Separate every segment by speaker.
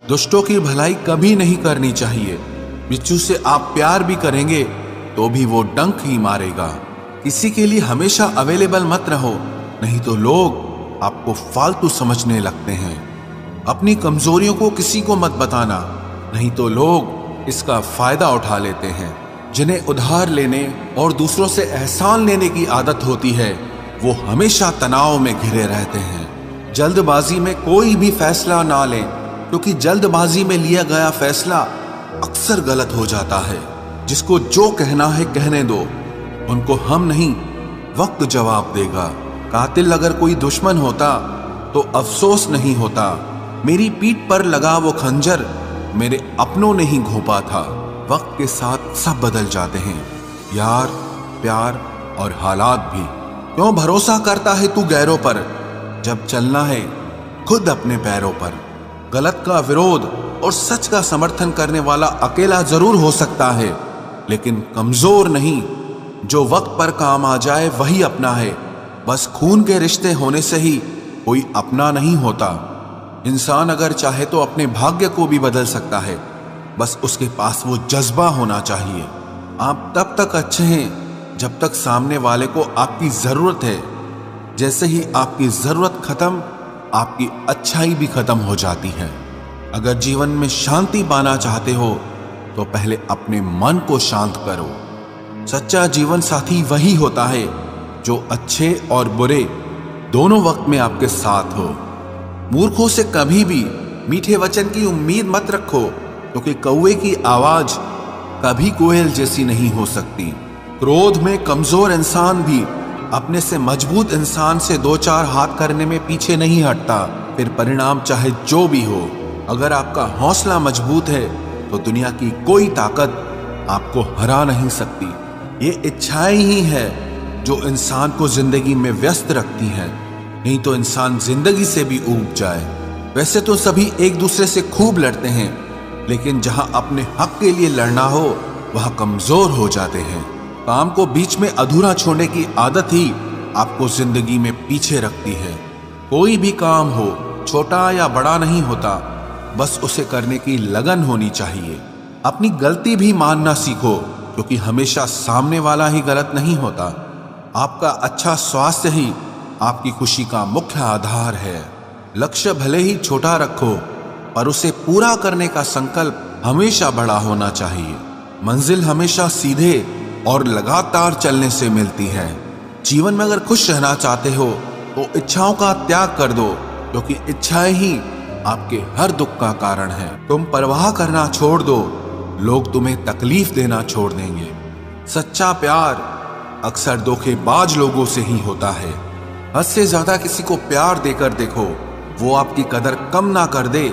Speaker 1: दुष्टों की भलाई कभी नहीं करनी चाहिए। बिच्छू से आप प्यार भी करेंगे तो भी वो डंक ही मारेगा। किसी के लिए हमेशा अवेलेबल मत रहो, नहीं तो लोग आपको फालतू समझने लगते हैं। अपनी कमजोरियों को किसी को मत बताना, नहीं तो लोग इसका फायदा उठा लेते हैं। जिन्हें उधार लेने और दूसरों से एहसान लेने की आदत होती है वो हमेशा तनाव में घिरे रहते हैं। जल्दबाजी में कोई भी फैसला ना लें, क्योंकि जल्दबाजी में लिया गया फैसला अक्सर गलत हो जाता है। जिसको जो कहना है कहने दो, उनको हम नहीं वक्त जवाब देगा। कातिल अगर कोई दुश्मन होता तो अफसोस नहीं होता। मेरी पीठ पर लगा वो खंजर मेरे अपनों ने ही घोंपा था। वक्त के साथ सब बदल जाते हैं, यार, प्यार और हालात भी। क्यों भरोसा करता है तू गैरों पर, जब चलना है खुद अपने पैरों पर। गलत का विरोध और सच का समर्थन करने वाला अकेला जरूर हो सकता है, लेकिन कमजोर नहीं। जो वक्त पर काम आ जाए वही अपना है। बस खून के रिश्ते होने से ही कोई अपना नहीं होता। इंसान अगर चाहे तो अपने भाग्य को भी बदल सकता है, बस उसके पास वो जज्बा होना चाहिए। आप तब तक अच्छे हैं जब तक सामने वाले को आपकी जरूरत है। जैसे ही आपकी जरूरत खत्म, आपकी अच्छाई भी खत्म हो जाती है। अगर जीवन में शांति पाना चाहते हो तो पहले अपने मन को शांत करो। सच्चा जीवन साथी वही होता है जो अच्छे और बुरे दोनों वक्त में आपके साथ हो। मूर्खों से कभी भी मीठे वचन की उम्मीद मत रखो, क्योंकि कौवे की आवाज कभी कोयल जैसी नहीं हो सकती। क्रोध में कमजोर इंसान भी अपने से मजबूत इंसान से दो चार हाथ करने में पीछे नहीं हटता, फिर परिणाम चाहे जो भी हो। अगर आपका हौसला मजबूत है तो दुनिया की कोई ताकत आपको हरा नहीं सकती। ये इच्छाएं ही है जो इंसान को जिंदगी में व्यस्त रखती हैं, नहीं तो इंसान जिंदगी से भी ऊब जाए। वैसे तो सभी एक दूसरे से खूब लड़ते हैं, लेकिन जहां अपने हक के लिए लड़ना हो वहां कमजोर हो जाते हैं। काम को बीच में अधूरा छोड़ने की आदत ही आपको जिंदगी में पीछे रखती है। कोई भी काम हो, छोटा या बड़ा नहीं होता, बस उसे करने की लगन होनी चाहिए। अपनी गलती भी मानना सीखो, क्योंकि हमेशा सामने वाला ही गलत नहीं होता। आपका अच्छा स्वास्थ्य ही आपकी खुशी का मुख्य आधार है। लक्ष्य भले ही छोटा रखो, पर उसे पूरा करने का संकल्प हमेशा बड़ा होना चाहिए। मंजिल हमेशा सीधे और लगातार चलने से मिलती है। जीवन में अगर खुश रहना चाहते हो तो इच्छाओं का त्याग कर दो, क्योंकि इच्छाएं ही आपके हर दुख का कारण है। तुम परवाह करना छोड़ दो, लोग तुम्हें तकलीफ देना छोड़ देंगे। सच्चा प्यार अक्सर धोखेबाज लोगों से ही होता है। हद से ज्यादा किसी को प्यार देकर देखो, वो आपकी कदर कम ना कर दे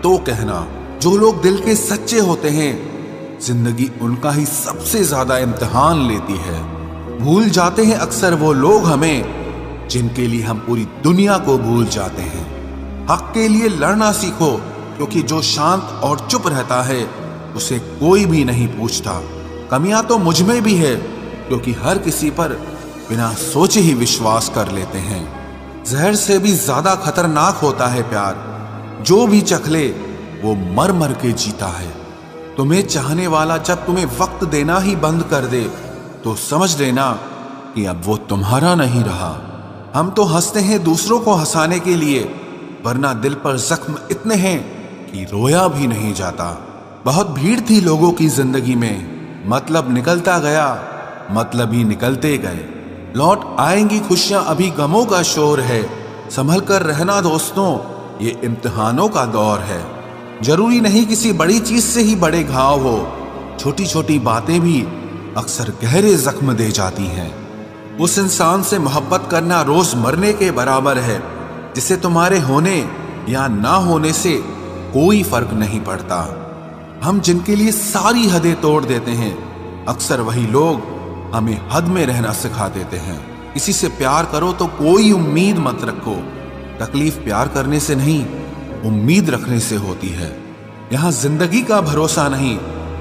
Speaker 1: तो कहना। जो लोग दिल के सच्चे होते हैं, जिंदगी उनका ही सबसे ज्यादा इम्तिहान लेती है। भूल जाते हैं अक्सर वो लोग हमें जिनके लिए हम पूरी दुनिया को भूल जाते हैं। हक के लिए लड़ना सीखो, क्योंकि जो शांत और चुप रहता है उसे कोई भी नहीं पूछता। कमियां तो मुझ में भी है, क्योंकि हर किसी पर बिना सोचे ही विश्वास कर लेते हैं। जहर से भी ज्यादा खतरनाक होता है प्यार। जो भी चख ले वो मर मर के जीता है। तुम्हें चाहने वाला जब तुम्हें वक्त देना ही बंद कर दे तो समझ लेना कि अब वो तुम्हारा नहीं रहा। हम तो हंसते हैं दूसरों को हंसाने के लिए, वरना दिल पर जख्म इतने हैं कि रोया भी नहीं जाता। बहुत भीड़ थी लोगों की जिंदगी में, मतलब निकलता गया, मतलब ही निकलते गए। लौट आएंगी खुशियां, अभी गमों का शोर है। संभल कर रहना दोस्तों, ये इम्तिहानों का दौर है। जरूरी नहीं किसी बड़ी चीज से ही बड़े घाव हो, छोटी छोटी बातें भी अक्सर गहरे जख्म दे जाती हैं। उस इंसान से मोहब्बत करना रोज मरने के बराबर है, जिसे तुम्हारे होने या ना होने से कोई फर्क नहीं पड़ता। हम जिनके लिए सारी हदें तोड़ देते हैं, अक्सर वही लोग हमें हद में रहना सिखा देते हैं। किसी से प्यार करो तो कोई उम्मीद मत रखो। तकलीफ प्यार करने से नहीं, उम्मीद रखने से होती है। यहाँ जिंदगी का भरोसा नहीं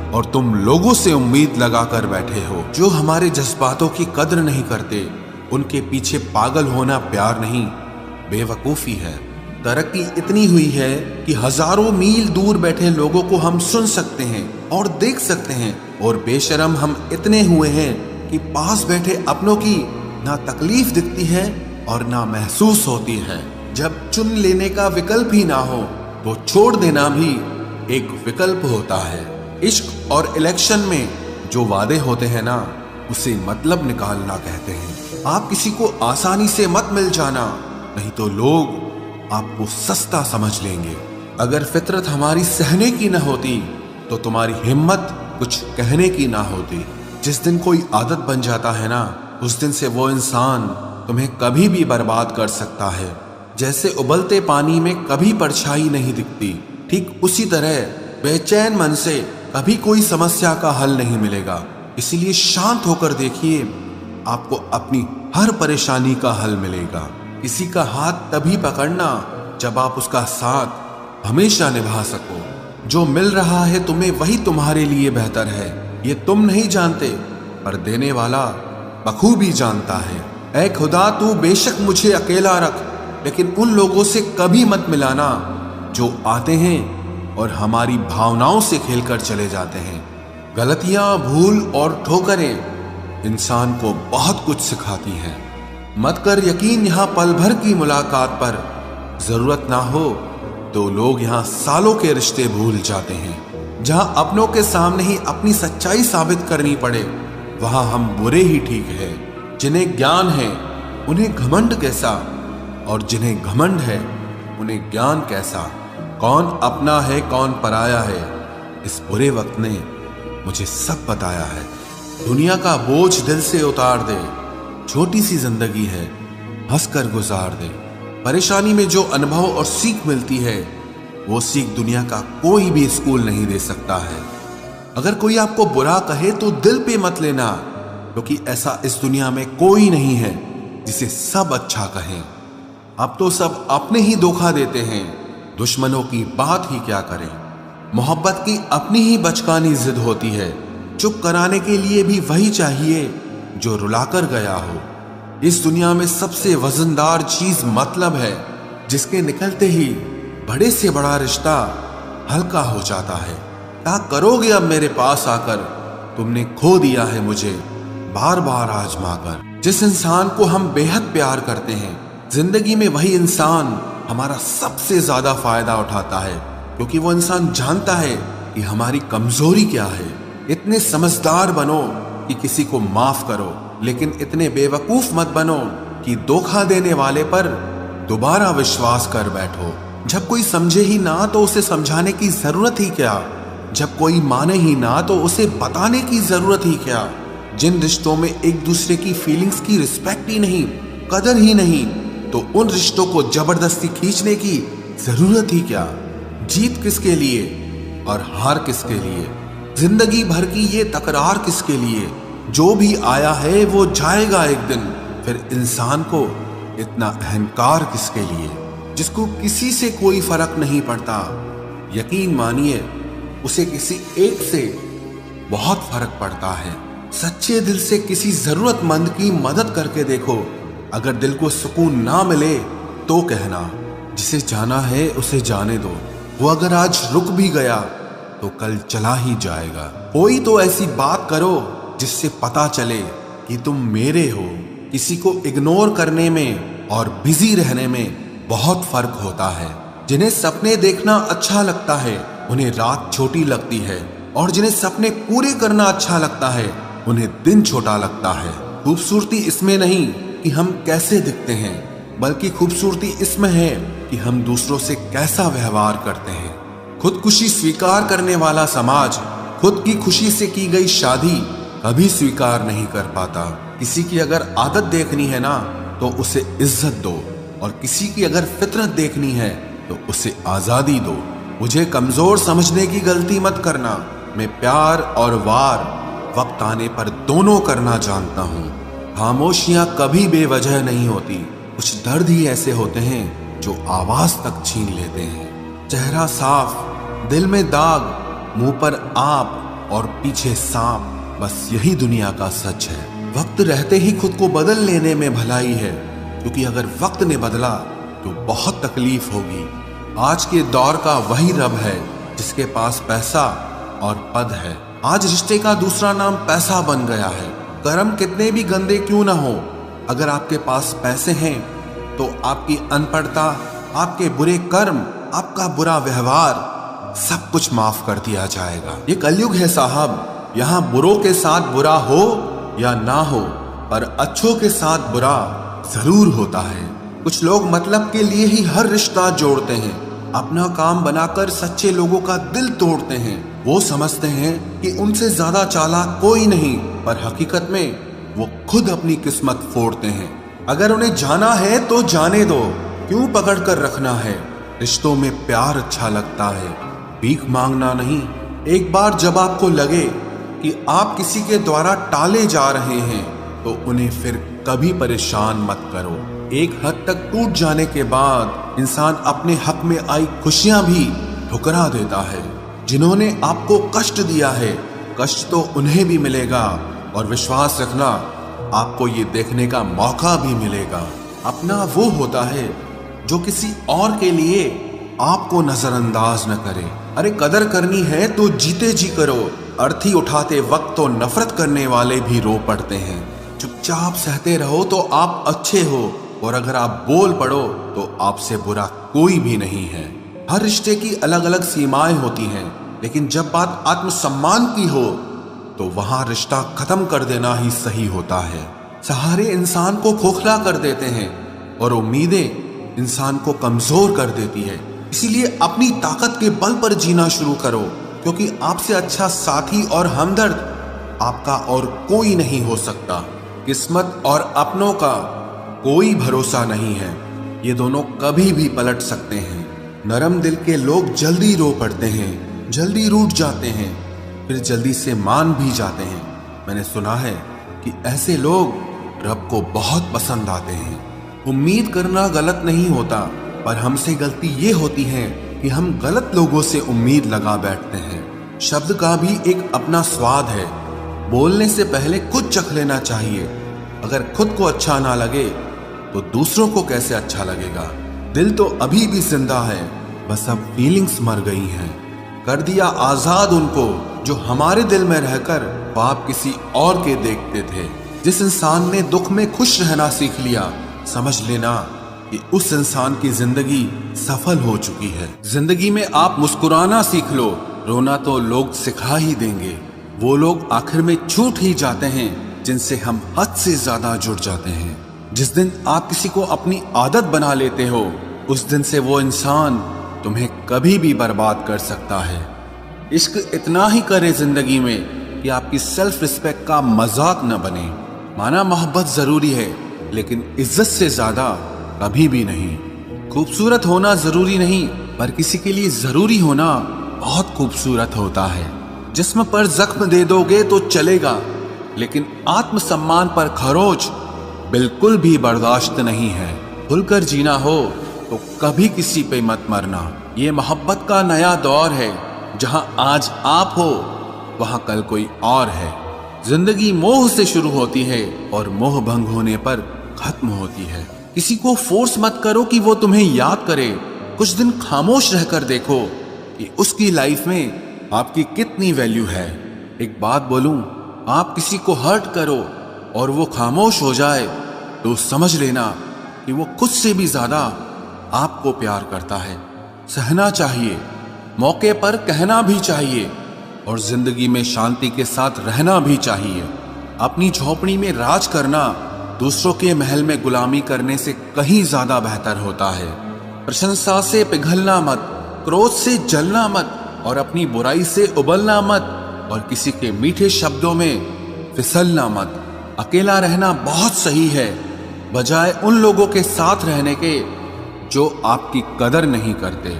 Speaker 1: और तुम लोगों से उम्मीद लगा कर बैठे हो। जो हमारे जज्बातों की कद्र नहीं करते, उनके पीछे पागल होना प्यार नहीं, बेवकूफी है। तरक्की इतनी हुई है कि हजारों मील दूर बैठे लोगों को हम सुन सकते हैं और देख सकते हैं, और बेशरम हम इतने हुए हैं कि पास बैठे अपनों की ना तकलीफ दिखती है और ना महसूस होती है। जब चुन लेने का विकल्प ही ना हो तो छोड़ देना भी एक विकल्प होता है। इश्क और इलेक्शन में जो वादे होते हैं ना, उसे मतलब निकालना कहते हैं। आप किसी को आसानी से मत मिल जाना, नहीं तो लोग आपको सस्ता समझ लेंगे। अगर फितरत हमारी सहने की न होती तो तुम्हारी हिम्मत कुछ कहने की ना होती। जिस दिन कोई आदत बन जाता है ना, उस दिन से वो इंसान तुम्हें कभी भी बर्बाद कर सकता है। जैसे उबलते पानी में कभी परछाई नहीं दिखती, ठीक उसी तरह बेचैन मन से कभी कोई समस्या का हल नहीं मिलेगा। इसीलिए शांत होकर देखिए, आपको अपनी हर परेशानी का हल मिलेगा। किसी का हाथ तभी पकड़ना जब आप उसका साथ हमेशा निभा सको। जो मिल रहा है तुम्हें वही तुम्हारे लिए बेहतर है, ये तुम नहीं जानते, पर देने वाला बखूबी जानता है। ऐ खुदा, तू बेशक मुझे अकेला रख, लेकिन उन लोगों से कभी मत मिलाना जो आते हैं और हमारी भावनाओं से खेलकर चले जाते हैं। गलतियां, भूल और ठोकरें इंसान को बहुत कुछ सिखाती हैं। मत कर यकीन यहाँ पल भर की मुलाकात पर, जरूरत ना हो तो लोग यहाँ सालों के रिश्ते भूल जाते हैं। जहां अपनों के सामने ही अपनी सच्चाई साबित करनी पड़े, वहां हम बुरे ही ठीक है। जिन्हें ज्ञान है उन्हें घमंड कैसा, और जिन्हें घमंड है उन्हें ज्ञान कैसा। कौन अपना है कौन पराया है, इस बुरे वक्त ने मुझे सब बताया है। दुनिया का बोझ दिल से उतार दे, छोटी सी जिंदगी है, हंसकर गुजार दे। परेशानी में जो अनुभव और सीख मिलती है, वो सीख दुनिया का कोई भी स्कूल नहीं दे सकता है। अगर कोई आपको बुरा कहे तो दिल पे मत लेना, क्योंकि ऐसा इस दुनिया में कोई नहीं है जिसे सब अच्छा कहें। अब तो सब अपने ही धोखा देते हैं, दुश्मनों की बात ही क्या करें। मोहब्बत की अपनी ही बचकानी जिद होती है, चुप कराने के लिए भी वही चाहिए जो रुलाकर गया हो। इस दुनिया में सबसे वजनदार चीज मतलब है, जिसके निकलते ही बड़े से बड़ा रिश्ता हल्का हो जाता है। क्या करोगे अब मेरे पास आकर, तुमने खो दिया है मुझे बार बार आजमा कर। जिस इंसान को हम बेहद प्यार करते हैं, जिंदगी में वही इंसान हमारा सबसे ज्यादा फायदा उठाता है, क्योंकि वो इंसान जानता है कि हमारी कमजोरी क्या है। इतने समझदार बनो कि किसी को माफ करो, लेकिन इतने बेवकूफ मत बनो कि धोखा देने वाले पर दोबारा विश्वास कर बैठो। जब कोई समझे ही ना तो उसे समझाने की जरूरत ही क्या, जब कोई माने ही ना तो उसे बताने की जरूरत ही क्या। जिन रिश्तों में एक दूसरे की फीलिंग्स की रिस्पेक्ट ही नहीं, कदर ही नहीं, तो उन रिश्तों को जबरदस्ती खींचने की जरूरत ही क्या। जीत किसके लिए और हार किसके लिए, जिंदगी भर की ये तकरार किसके लिए। जो भी आया है वो जाएगा एक दिन, फिर इंसान को इतना अहंकार किसके लिए, जिसको किसी से कोई फर्क नहीं पड़ता। यकीन मानिए, उसे किसी एक से बहुत फर्क पड़ता है। सच्चे दिल से किसी जरूरतमंद की मदद करके देखो। अगर दिल को सुकून ना मिले तो कहना, जिसे जाना है उसे जाने दो। वो अगर आज रुक भी गया तो कल चला ही जाएगा। कोई तो ऐसी बात करो जिससे पता चले कि तुम मेरे हो। किसी को इग्नोर करने में और बिजी रहने में बहुत फर्क होता है। जिन्हें सपने देखना अच्छा लगता है उन्हें रात छोटी लगती है, और जिन्हें सपने पूरे करना अच्छा लगता है उन्हें दिन छोटा लगता है। खूबसूरती इसमें नहीं कि हम कैसे दिखते हैं, बल्कि खूबसूरती इसमें है कि हम दूसरों से कैसा व्यवहार करते हैं। खुदकुशी स्वीकार करने वाला समाज खुद की खुशी से की गई शादी कभी स्वीकार नहीं कर पाता। किसी की अगर आदत देखनी है ना तो उसे इज्जत दो, और किसी की अगर फितरत देखनी है तो उसे आजादी दो। मुझे कमजोर समझने की गलती मत करना। मैं प्यार और वार वक्त आने पर दोनों करना जानता हूँ। खामोशियां कभी बेवजह नहीं होती। कुछ दर्द ही ऐसे होते हैं जो आवाज तक छीन लेते हैं। चेहरा साफ, दिल में दाग, मुंह पर आप और पीछे सांप, बस यही दुनिया का सच है। वक्त रहते ही खुद को बदल लेने में भलाई है, क्योंकि अगर वक्त ने बदला तो बहुत तकलीफ होगी। आज के दौर का वही रब है जिसके पास पैसा और पद है। आज रिश्ते का दूसरा नाम पैसा बन गया है। कर्म कितने भी गंदे क्यों ना हो, अगर आपके पास पैसे हैं तो आपकी अनपढ़ता, आपके बुरे कर्म, आपका बुरा व्यवहार सब कुछ माफ कर दिया जाएगा। ये कलयुग है साहब, यहाँ बुरों के साथ बुरा हो या ना हो, पर अच्छों के साथ बुरा जरूर होता है। कुछ लोग मतलब के लिए ही हर रिश्ता जोड़ते हैं, अपना काम बनाकर सच्चे लोगों का दिल तोड़ते हैं। वो समझते हैं कि उनसे ज्यादा चालाक कोई नहीं, पर हकीकत में वो खुद अपनी किस्मत फोड़ते हैं। अगर उन्हें जाना है तो जाने दो, क्यों पकड़ कर रखना है। रिश्तों में प्यार अच्छा लगता है, भीख मांगना नहीं। एक बार जब आपको लगे कि आप किसी के द्वारा टाले जा रहे हैं तो उन्हें फिर कभी परेशान मत करो। एक हद तक टूट जाने के बाद इंसान अपने हक में आई खुशियां भी ठुकरा देता है। जिन्होंने आपको कष्ट दिया है, कष्ट तो उन्हें भी मिलेगा, और विश्वास रखना आपको ये देखने का मौका भी मिलेगा। अपना वो होता है जो किसी और के लिए आपको नजरअंदाज न करे। अरे कदर करनी है तो जीते जी करो। अर्थी उठाते वक्त तो नफरत करने वाले भी रो पड़ते हैं। चुपचाप सहते रहो तो आप अच्छे हो, और अगर आप बोल पड़ो तो आपसे बुरा कोई भी नहीं है। हर रिश्ते की अलग अलग सीमाएं होती हैं, लेकिन जब बात आत्मसम्मान की हो तो वहां रिश्ता खत्म कर देना ही सही होता है। सहारे इंसान को खोखला कर देते हैं और उम्मीदें इंसान को कमजोर कर देती है। इसीलिए अपनी ताकत के बल पर जीना शुरू करो, क्योंकि आपसे अच्छा साथी और हमदर्द आपका और कोई नहीं हो सकता। किस्मत और अपनों का कोई भरोसा नहीं है, ये दोनों कभी भी पलट सकते हैं। नरम दिल के लोग जल्दी रो पड़ते हैं, जल्दी रूठ जाते हैं, फिर जल्दी से मान भी जाते हैं। मैंने सुना है कि ऐसे लोग रब को बहुत पसंद आते हैं। उम्मीद करना गलत नहीं होता, पर हमसे गलती ये होती है कि हम गलत लोगों से उम्मीद लगा बैठते हैं। शब्द का भी एक अपना स्वाद है, बोलने से पहले खुद चख लेना चाहिए। अगर खुद को अच्छा ना लगे तो दूसरों को कैसे अच्छा लगेगा। दिल तो अभी भी जिंदा है, बस अब फीलिंग्स मर गई हैं। कर दिया आजाद उनको जो हमारे दिल में रहकर ख्वाब किसी और के देखते थे। जिस इंसान ने दुख में खुश रहना सीख लिया, समझ लेना कि उस इंसान की जिंदगी सफल हो चुकी है। जिंदगी में आप मुस्कुराना सीख लो, रोना तो लोग सिखा ही देंगे। वो लोग आखिर में छूट ही जाते हैं जिनसे हम हद से ज्यादा जुड़ जाते हैं। जिस दिन आप किसी को अपनी आदत बना लेते हो, उस दिन से वो इंसान तुम्हें कभी भी बर्बाद कर सकता है। इश्क इतना ही करे जिंदगी में कि आपकी सेल्फ रिस्पेक्ट का मजाक न बने। माना मोहब्बत जरूरी है, लेकिन इज्जत से ज्यादा कभी भी नहीं। खूबसूरत होना जरूरी नहीं, पर किसी के लिए जरूरी होना बहुत खूबसूरत होता है। जिस्म पर जख्म दे दोगे तो चलेगा, लेकिन आत्मसम्मान पर खरोच बिल्कुल भी बर्दाश्त नहीं है। खुलकर जीना हो तो कभी किसी पे मत मरना। ये मोहब्बत का नया दौर है, जहां आज आप हो वहां कल कोई और है। जिंदगी मोह से शुरू होती है और मोह भंग होने पर खत्म होती है। किसी को फोर्स मत करो कि वो तुम्हें याद करे। कुछ दिन खामोश रहकर देखो कि उसकी लाइफ में आपकी कितनी वैल्यू है। एक बात बोलूं, आप किसी को हर्ट करो और वो खामोश हो जाए तो समझ लेना कि वो खुद से भी ज्यादा आपको प्यार करता है। सहना चाहिए, मौके पर कहना भी चाहिए, और जिंदगी में शांति के साथ रहना भी चाहिए। अपनी झोपड़ी में राज करना दूसरों के महल में गुलामी करने से कहीं ज्यादा बेहतर होता है। प्रशंसा से पिघलना मत, क्रोध से जलना मत, और अपनी बुराई से उबलना मत, और किसी के मीठे शब्दों में फिसलना मत। अकेला रहना बहुत सही है, बजाय उन लोगों के साथ रहने के जो आपकी कदर नहीं करते।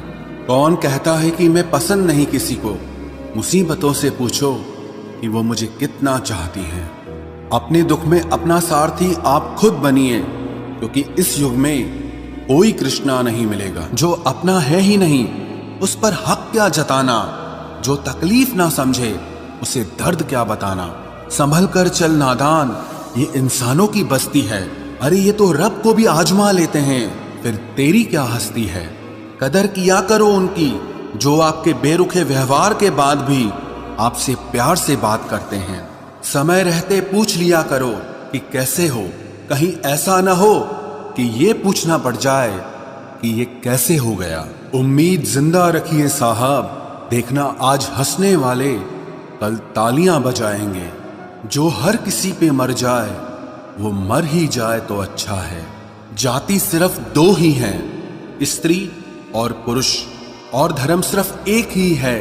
Speaker 1: कौन कहता है कि मैं पसंद नहीं किसी को? मुसीबतों से पूछो कि वो मुझे कितना चाहती हैं। अपने दुख में अपना सारथी आप खुद बनिए, क्योंकि इस युग में कोई कृष्णा नहीं मिलेगा। जो अपना है ही नहीं, उस पर हक क्या जताना। जो तकलीफ ना समझे, उसे दर्द क्या बताना। संभल कर चल नादान, ये इंसानों की बस्ती है। अरे ये तो रब को भी आजमा लेते हैं। फिर तेरी क्या हस्ती है। कदर किया करो उनकी जो आपके बेरुखे व्यवहार के बाद भी आपसे प्यार से बात करते हैं। समय रहते पूछ लिया करो कि कैसे हो, कहीं ऐसा ना हो कि ये पूछना पड़ जाए कि ये कैसे हो गया। उम्मीद जिंदा रखिए साहब, देखना आज हंसने वाले कल तालियां बजाएंगे। जो हर किसी पे मर जाए वो मर ही जाए तो अच्छा है। जाति सिर्फ दो ही हैं, स्त्री और पुरुष, और धर्म सिर्फ एक ही है,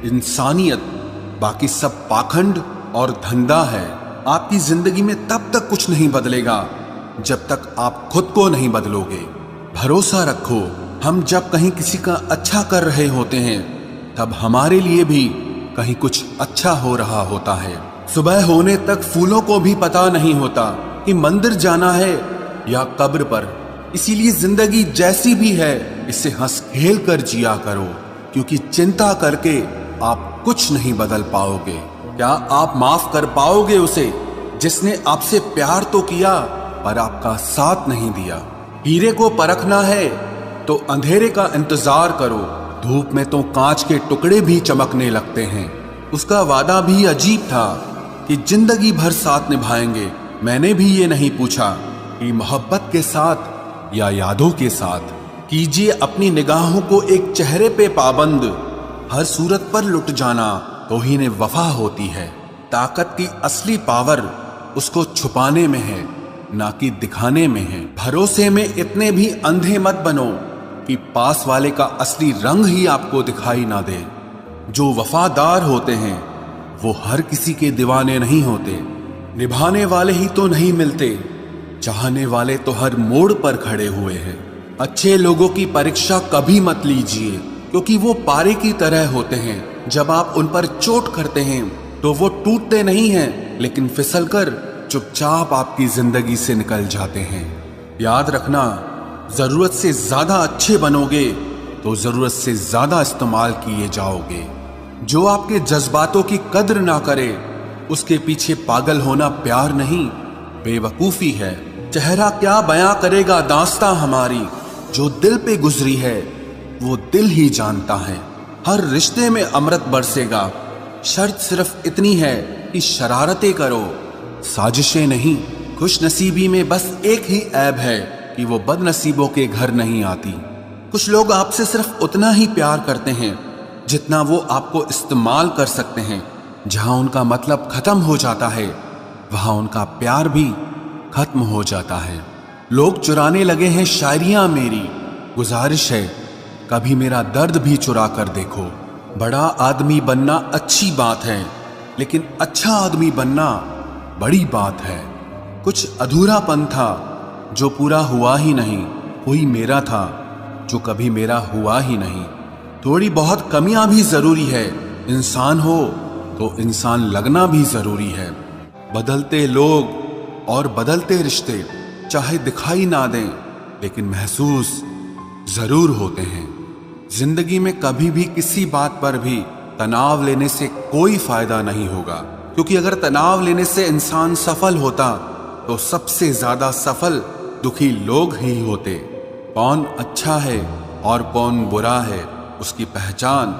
Speaker 1: इंसानियत। बाकी सब पाखंड और धंधा है। आपकी जिंदगी में तब तक कुछ नहीं बदलेगा जब तक आप खुद को नहीं बदलोगे। भरोसा रखो, हम जब कहीं किसी का अच्छा कर रहे होते हैं तब हमारे लिए भी कहीं कुछ अच्छा हो रहा होता है। सुबह होने तक फूलों को भी पता नहीं होता कि मंदिर जाना है या कब्र पर। इसीलिए जिंदगी जैसी भी है इसे हंस खेल कर जिया करो, क्योंकि चिंता करके आप कुछ नहीं बदल पाओगे। क्या आप माफ कर पाओगे उसे जिसने आपसे प्यार तो किया पर आपका साथ नहीं दिया। हीरे को परखना है तो अंधेरे का इंतजार करो, धूप में तो कांच के टुकड़े भी चमकने लगते हैं। उसका वादा भी अजीब था कि जिंदगी भर साथ निभाएंगे। मैंने भी ये नहीं पूछा कि मोहब्बत के साथ या यादों के साथ। कीजिए अपनी निगाहों को एक चेहरे पे पाबंद, हर सूरत पर लुट जाना तौहीन वफा होती है। ताकत की असली पावर उसको छुपाने में है, ना कि दिखाने में है। भरोसे में इतने भी अंधे मत बनो कि पास वाले का असली रंग ही आपको दिखाई ना दे। जो वफादार होते हैं वो हर किसी के दीवाने नहीं होते। निभाने वाले ही तो नहीं मिलते, चाहने वाले तो हर मोड़ पर खड़े हुए हैं। अच्छे लोगों की परीक्षा कभी मत लीजिए, क्योंकि वो पारे की तरह होते हैं। जब आप उन पर चोट करते हैं तो वो टूटते नहीं हैं, लेकिन फिसलकर चुपचाप आपकी जिंदगी से निकल जाते हैं। याद रखना, जरूरत से ज्यादा अच्छे बनोगे तो जरूरत से ज्यादा इस्तेमाल किए जाओगे। जो आपके जज्बातों की कद्र ना करे उसके पीछे पागल होना प्यार नहीं, बेवकूफी है। चेहरा क्या बयां करेगा दास्तां हमारी, जो दिल पे गुजरी है वो दिल ही जानता है। हर रिश्ते में अमृत बरसेगा, शर्त सिर्फ इतनी है कि शरारतें करो, साजिशें नहीं। खुश नसीबी में बस एक ही ऐब है कि वो बदनसीबों के घर नहीं आती। कुछ लोग आपसे सिर्फ उतना ही प्यार करते हैं जितना वो आपको इस्तेमाल कर सकते हैं। जहां उनका मतलब खत्म हो जाता है वहां उनका प्यार भी खत्म हो जाता है। लोग चुराने लगे हैं शायरियां मेरी, गुजारिश है कभी मेरा दर्द भी चुरा कर देखो। बड़ा आदमी बनना अच्छी बात है, लेकिन अच्छा आदमी बनना बड़ी बात है। कुछ अधूरापन था जो पूरा हुआ ही नहीं, कोई मेरा था जो कभी मेरा हुआ ही नहीं। थोड़ी बहुत कमियां भी जरूरी है, इंसान हो तो इंसान लगना भी जरूरी है। बदलते लोग और बदलते रिश्ते चाहे दिखाई ना दें लेकिन महसूस जरूर होते हैं। जिंदगी में कभी भी किसी बात पर भी तनाव लेने से कोई फायदा नहीं होगा, क्योंकि अगर तनाव लेने से इंसान सफल होता तो सबसे ज्यादा सफल दुखी लोग ही होते। कौन अच्छा है और कौन बुरा है उसकी पहचान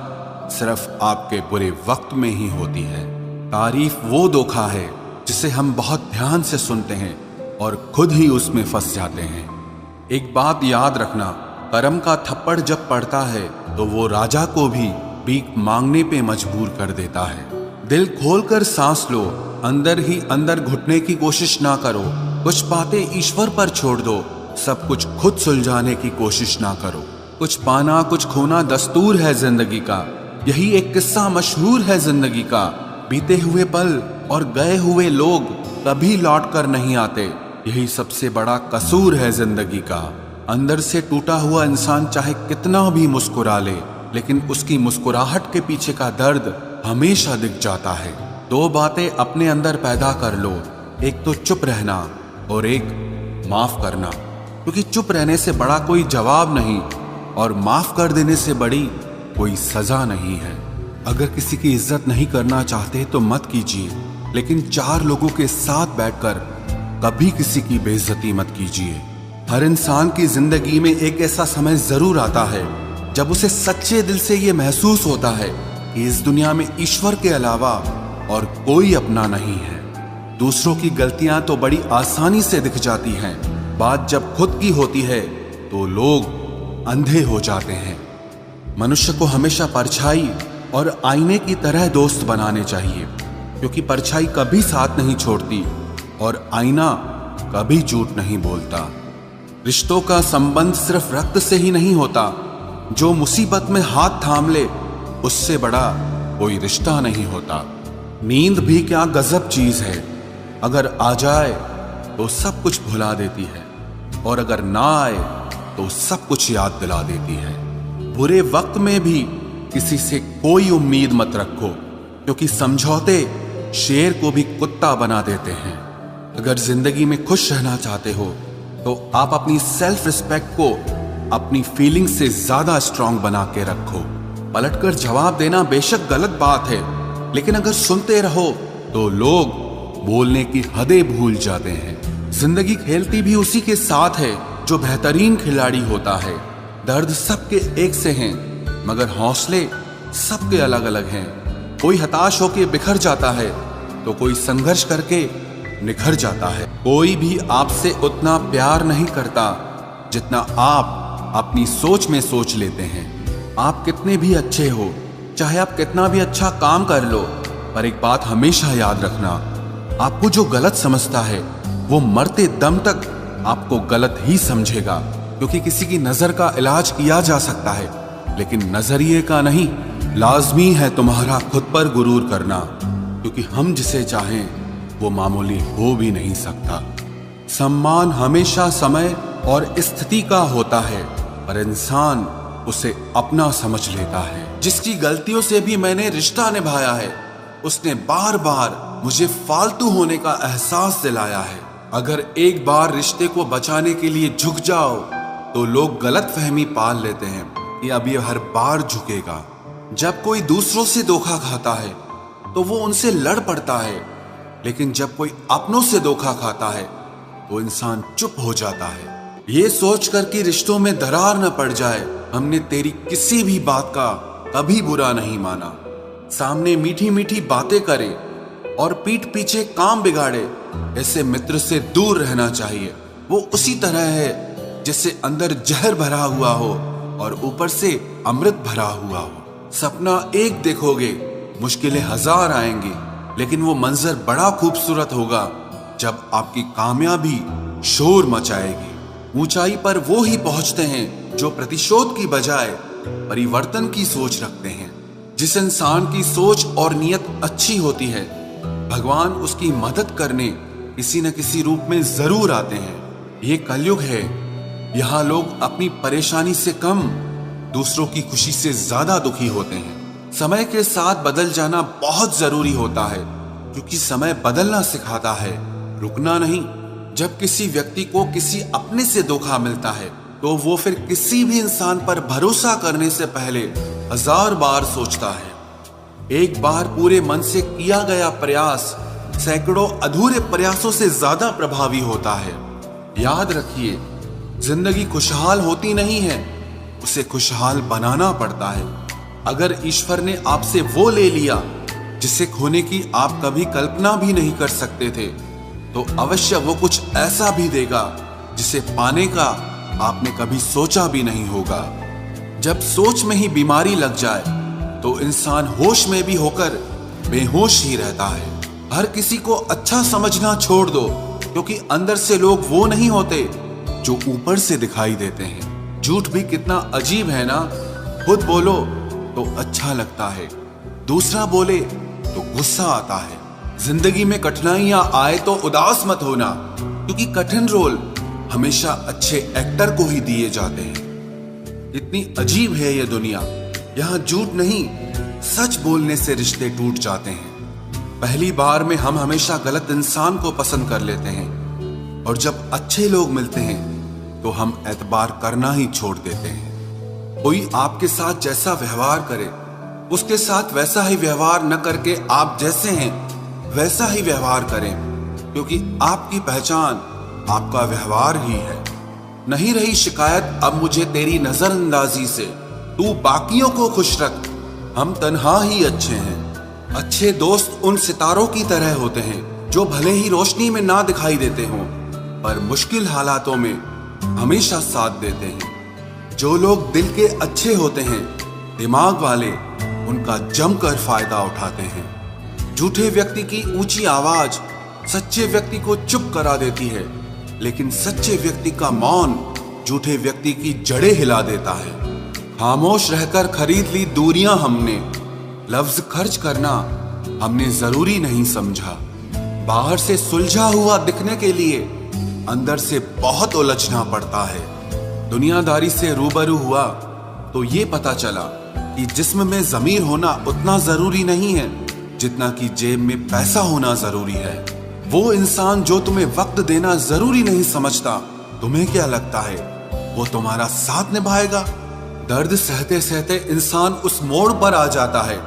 Speaker 1: सिर्फ आपके बुरे वक्त में ही होती है। तारीफ वो धोखा है जिसे हम बहुत ध्यान से सुनते हैं और खुद ही उसमें फंस जाते हैं। एक बात याद रखना, करम का थप्पड़ जब पड़ता है तो वो राजा को भी भीख मांगने पे मजबूर कर देता है। दिल खोलकर सांस लो, अंदर ही अंदर घुटने की कोशिश ना करो। कुछ बातें ईश्वर पर छोड़ दो, सब कुछ खुद सुलझाने की कोशिश ना करो। कुछ पाना कुछ खोना दस्तूर है जिंदगी का, यही एक किस्सा मशहूर है जिंदगी का। बीते हुए पल और गए हुए लोग कभी लौट कर नहीं आते, यही सबसे बड़ा कसूर है जिंदगी का। अंदर से टूटा हुआ इंसान चाहे कितना भी मुस्कुरा ले, लेकिन उसकी मुस्कुराहट के पीछे का दर्द हमेशा दिख जाता है। दो बातें अपने अंदर पैदा कर लो, एक तो चुप रहना और एक माफ करना, क्योंकि चुप रहने से बड़ा कोई जवाब नहीं और माफ कर देने से बड़ी कोई सजा नहीं है। अगर किसी की इज्जत नहीं करना चाहते तो मत कीजिए, लेकिन चार लोगों के साथ बैठकर कभी किसी की बेइज्जती मत कीजिए। हर इंसान की जिंदगी में एक ऐसा समय जरूर आता है जब उसे सच्चे दिल से ये महसूस होता है कि इस दुनिया में ईश्वर के अलावा और कोई अपना नहीं है। दूसरों की गलतियां तो बड़ी आसानी से दिख जाती हैं, बात जब खुद की होती है तो लोग अंधे हो जाते हैं। मनुष्य को हमेशा परछाई और आईने की तरह दोस्त बनाने चाहिए, क्योंकि परछाई कभी साथ नहीं छोड़ती और आईना कभी झूठ नहीं बोलता। रिश्तों का संबंध सिर्फ रक्त से ही नहीं होता, जो मुसीबत में हाथ थाम ले उससे बड़ा कोई रिश्ता नहीं होता। नींद भी क्या गजब चीज है, अगर आ जाए तो सब कुछ भुला देती है और अगर ना आए तो सब कुछ याद दिला देती है। बुरे वक्त में भी किसी से कोई उम्मीद मत रखो, क्योंकि समझौते शेर को भी कुत्ता बना देते हैं। अगर जिंदगी में खुश रहना चाहते हो तो आप अपनी सेल्फ रिस्पेक्ट को अपनी फीलिंग से ज्यादा स्ट्रांग बना के रखो। पलटकर जवाब देना बेशक गलत बात है, लेकिन अगर सुनते रहो तो लोग बोलने की हदें भूल जाते हैं। जिंदगी खेलती भी उसी के साथ है जो बेहतरीन खिलाड़ी होता है। दर्द सबके एक से हैं, मगर हौसले सबके अलग अलग हैं। कोई हताश होकर बिखर जाता है तो कोई संघर्ष करके निखर जाता है। कोई भी आपसे उतना प्यार नहीं करता जितना आप अपनी सोच में सोच लेते हैं। आप कितने भी अच्छे हो, चाहे आप कितना भी अच्छा काम कर लो, पर एक बात हमेशा याद रखना, आपको जो गलत समझता है वो मरते दम तक आपको गलत ही समझेगा। क्योंकि किसी की नजर का इलाज किया जा सकता है, लेकिन नजरिए का नहीं। लाजमी है तुम्हारा खुद पर गुरूर करना, क्योंकि हम जिसे चाहें वो मामूली हो भी नहीं सकता। सम्मान हमेशा समय और स्थिति का होता है, पर इंसान उसे अपना समझ लेता है। जिसकी गलतियों से भी मैंने रिश्ता निभाया है, उसने बार बार मुझे फालतू होने का एहसास दिलाया है। अगर एक बार रिश्ते को बचाने के लिए झुक जाओ तो लोग गलत फहमी पाल लेते हैं कि अब ये हर बार झुकेगा। जब कोई दूसरों से धोखा खाता है तो वो उनसे लड़ पड़ता है, लेकिन जब कोई अपनों से धोखा खाता है तो इंसान चुप हो जाता है। ये सोचकर कि रिश्तों में दरार न पड़ जाए, हमने तेरी किसी भी बात का कभी बुरा नहीं माना। सामने मीठी मीठी बातें करे और पीठ पीछे काम बिगाड़े, ऐसे मित्र से दूर रहना चाहिए। वो उसी तरह है जिससे अंदर जहर भरा हुआ हो और ऊपर से अमृत भरा हुआ हो। सपना एक देखोगे, मुश्किलें हजार आएंगी, लेकिन वो मंजर बड़ा खूबसूरत होगा जब आपकी कामयाबी शोर मचाएगी। ऊंचाई पर वो ही पहुंचते हैं जो प्रतिशोध की बजाय परिवर्तन की सोच रखते हैं। जिस इंसान की सोच और नियत अच्छी होती है, भगवान उसकी मदद करने किसी न किसी रूप में जरूर आते हैं। ये कलयुग है, यहाँ लोग अपनी परेशानी से कम दूसरों की खुशी से ज्यादा दुखी होते हैं। समय के साथ बदल जाना बहुत जरूरी होता है, क्योंकि समय बदलना सिखाता है, रुकना नहीं। जब किसी व्यक्ति को किसी अपने से धोखा मिलता है तो वो फिर किसी भी इंसान पर भरोसा करने से पहले हजार बार सोचता है। एक बार पूरे मन से किया गया प्रयास सैकड़ों अधूरे प्रयासों से ज्यादा प्रभावी होता है। याद रखिए, जिंदगी खुशहाल होती नहीं है, उसे खुशहाल बनाना पड़ता है। अगर ईश्वर ने आपसे वो ले लिया जिसे खोने की आप कभी कल्पना भी नहीं कर सकते थे, तो अवश्य वो कुछ ऐसा भी देगा जिसे पाने का आपने कभी सोचा भी नहीं होगा। जब सोच में ही बीमारी लग जाए तो इंसान होश में भी होकर बेहोश ही रहता है। हर किसी को अच्छा समझना छोड़ दो, क्योंकि अंदर से लोग वो नहीं होते जो ऊपर से दिखाई देते हैं। झूठ भी कितना अजीब है ना, खुद बोलो तो अच्छा लगता है, दूसरा बोले तो गुस्सा आता है। जिंदगी में कठिनाइयां आए तो उदास मत होना, क्योंकि कठिन रोल हमेशा अच्छे एक्टर को ही दिए जाते हैं। इतनी अजीब है ये दुनिया, यहाँ झूठ नहीं सच बोलने से रिश्ते टूट जाते हैं। पहली बार में हम हमेशा गलत इंसान को पसंद कर लेते हैं, और जब अच्छे लोग मिलते हैं तो हम एतबार करना ही छोड़ देते हैं। कोई आपके साथ जैसा व्यवहार करे, उसके साथ वैसा ही व्यवहार न करके आप जैसे हैं वैसा ही व्यवहार करें, क्योंकि आपकी पहचान आपका व्यवहार ही है। नहीं रही शिकायत अब मुझे तेरी नजरअंदाजी से। तू बाकियों को खुश रख, हम तन्हा ही अच्छे हैं। अच्छे दोस्त उन सितारों की तरह होते हैं जो भले ही रोशनी में ना दिखाई देते हों पर मुश्किल हालातों में हमेशा साथ देते हैं। जो लोग दिल के अच्छे होते हैं, दिमाग वाले, उनका जमकर फायदा उठाते हैं। झूठे व्यक्ति की ऊंची आवाज सच्चे व्यक्ति को चुप करा देती है, लेकिन सच्चे व्यक्ति का मौन झूठे व्यक्ति की जड़ें हिला देता है। खामोश रहकर खरीद ली दूरियां हमने, लफ्ज खर्च करना हमने जरूरी नहीं समझा। बाहर से सुलझा हुआ दिखने के लिए अंदर से बहुत उलझना पड़ता है। दुनियादारी से रूबरू हुआ तो ये पता चला कि जिस्म में ज़मीर होना उतना जरूरी नहीं है जितना कि जेब में पैसा होना जरूरी है। वो इंसान जो तुम्हें वक्त देना जरूरी नहीं समझता, तुम्हें क्या लगता है वो तुम्हारा साथ निभाएगा? दर्द सहते सहते इंसान उस मोड़ पर आ जाता है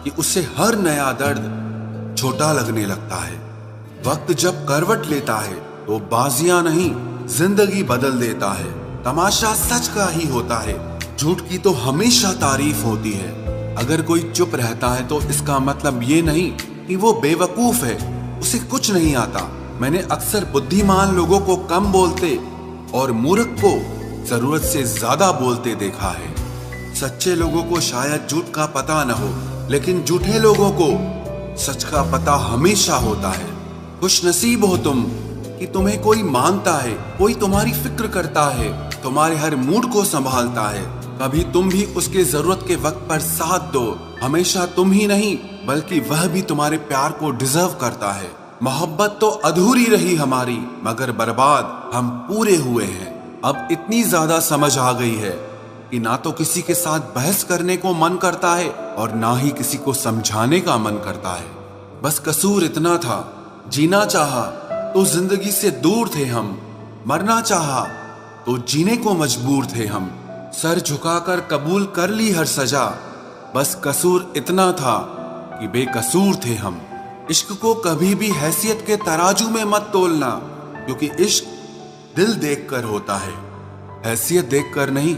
Speaker 1: कि उसे हर नया दर्द छोटा लगने लगता है। वक्त जब करवट लेता है तो बाजियां नहीं जिंदगी बदल देता है। तमाशा सच का ही होता है, झूठ की तो हमेशा तारीफ होती है। अगर कोई चुप रहता है तो इसका मतलब ये नहीं कि वो बेवकूफ है, उसे कुछ नहीं आता। मैंने अक्सर बुद्धिमान लोगों को कम बोलते और मूर्ख को जरूरत से ज्यादा बोलते देखा है। सच्चे लोगों को शायद झूठ का पता न हो, लेकिन झूठे लोगों को सच का पता हमेशा होता है। खुश नसीब हो तुम कि तुम्हें कोई मानता है, कोई तुम्हारी फिक्र करता है, तुम्हारे हर मूड को संभालता है। कभी तुम भी उसके जरूरत के वक्त पर साथ दो। हमेशा तुम ही नहीं बल्कि वह भी तुम्हारे प्यार को डिजर्व करता है। मोहब्बत तो अधूरी रही हमारी, मगर बर्बाद हम पूरे हुए हैं। अब इतनी ज्यादा समझ आ गई है कि ना तो किसी के साथ बहस करने को मन करता है और ना ही किसी को समझाने का मन करता है। बस कसूर इतना था, जीना चाहा तो जिंदगी से दूर थे हम, मरना चाहा तो जीने को मजबूर थे हम। सर झुकाकर कबूल कर ली हर सजा, बस कसूर इतना था कि बेकसूर थे हम। इश्क को कभी भी हैसियत के तराजू में मत तोलना, क्योंकि इश्क दिल देखकर होता है, हैसियत देखकर नहीं।